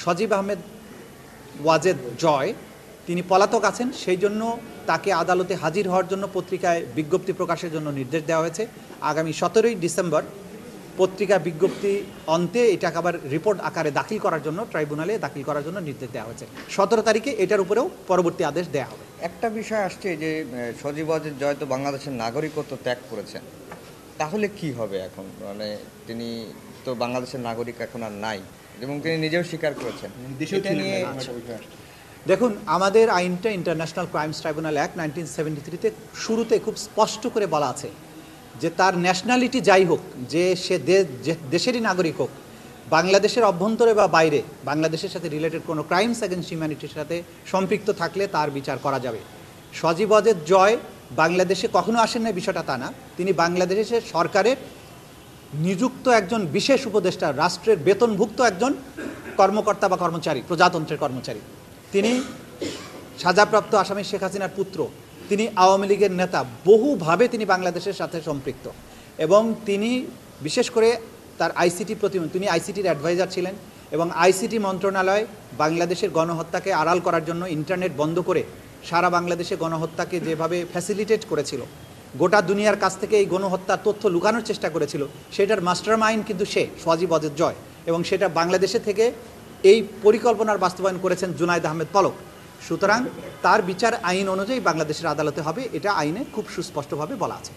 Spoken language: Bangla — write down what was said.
সজীব আহমেদ ওয়াজেদ জয় তিনি পলাতক আছেন, সেই জন্য তাকে আদালতে হাজির হওয়ার জন্য পত্রিকায় বিজ্ঞপ্তি প্রকাশের জন্য নির্দেশ দেওয়া হয়েছে। আগামী 17ই ডিসেম্বর পত্রিকা বিজ্ঞপ্তি অন্তে এটাকে আবার রিপোর্ট আকারে দাখিল করার জন্য ট্রাইব্যুনালে দাখিল করার জন্য নির্দেশ দেওয়া হয়েছে। 17 তারিখে এটার উপরেও পরবর্তী আদেশ দেওয়া হবে। একটা বিষয় আসছে যে সজীব ওয়াজেদ জয় তো বাংলাদেশের নাগরিকত্ব ত্যাগ করেছেন, তাহলে কি হবে এখন? মানে তিনি তো বাংলাদেশের নাগরিক এখন আর নাই এবং তিনি নিজেও স্বীকার করেছেন। দেখুন, আমাদের আইনটা ইন্টারন্যাশনাল ক্রাইমস ট্রাইব্যুনাল অ্যাক্ট 1973-তে শুরুতে খুব স্পষ্ট করে বলা আছে যে তার ন্যাশনালিটি যাই হোক, যে সে দেশেরই নাগরিক হোক, বাংলাদেশের অভ্যন্তরে বা বাইরে বাংলাদেশের সাথে রিলেটেড কোনো ক্রাইমস অ্যাগেন্স্ট হিউম্যানিটির সাথে সম্পৃক্ত থাকলে তার বিচার করা যাবে। সজীব ওয়াজেদ জয় বাংলাদেশে কখনো আসেন না, বিষয়টা তা না। তিনি বাংলাদেশের সরকারের নিযুক্ত একজন বিশেষ উপদেষ্টা, রাষ্ট্রের বেতনভুক্ত একজন কর্মকর্তা বা কর্মচারী, প্রজাতন্ত্রের কর্মচারী। তিনি সাজাপ্রাপ্ত আসামি শেখ হাসিনার পুত্র, তিনি আওয়ামী লীগের নেতা, বহুভাবে তিনি বাংলাদেশের সাথে সম্পৃক্ত এবং তিনি বিশেষ করে তার আইসিটি তিনি আইসিটির অ্যাডভাইজার ছিলেন এবং আইসিটি মন্ত্রণালয় বাংলাদেশের গণহত্যাকে আড়াল করার জন্য ইন্টারনেট বন্ধ করে সারা বাংলাদেশে গণহত্যাকে যেভাবে ফ্যাসিলিটেট করেছিল, গোটা দুনিয়ার কাছ থেকে এই গণহত্যার তথ্য লুকানোর চেষ্টা করেছিল, সেটার মাস্টার মাইন্ড কিন্তু সে সজীব ওয়াজেদ জয় এবং সেটা বাংলাদেশে থেকে এই পরিকল্পনার বাস্তবায়ন করেছেন জুনায়েদ আহমেদ পলক। সুতরাং তার বিচার আইন অনুযায়ী বাংলাদেশের আদালতে হবে, এটা আইনে খুব সুস্পষ্টভাবে বলা আছে।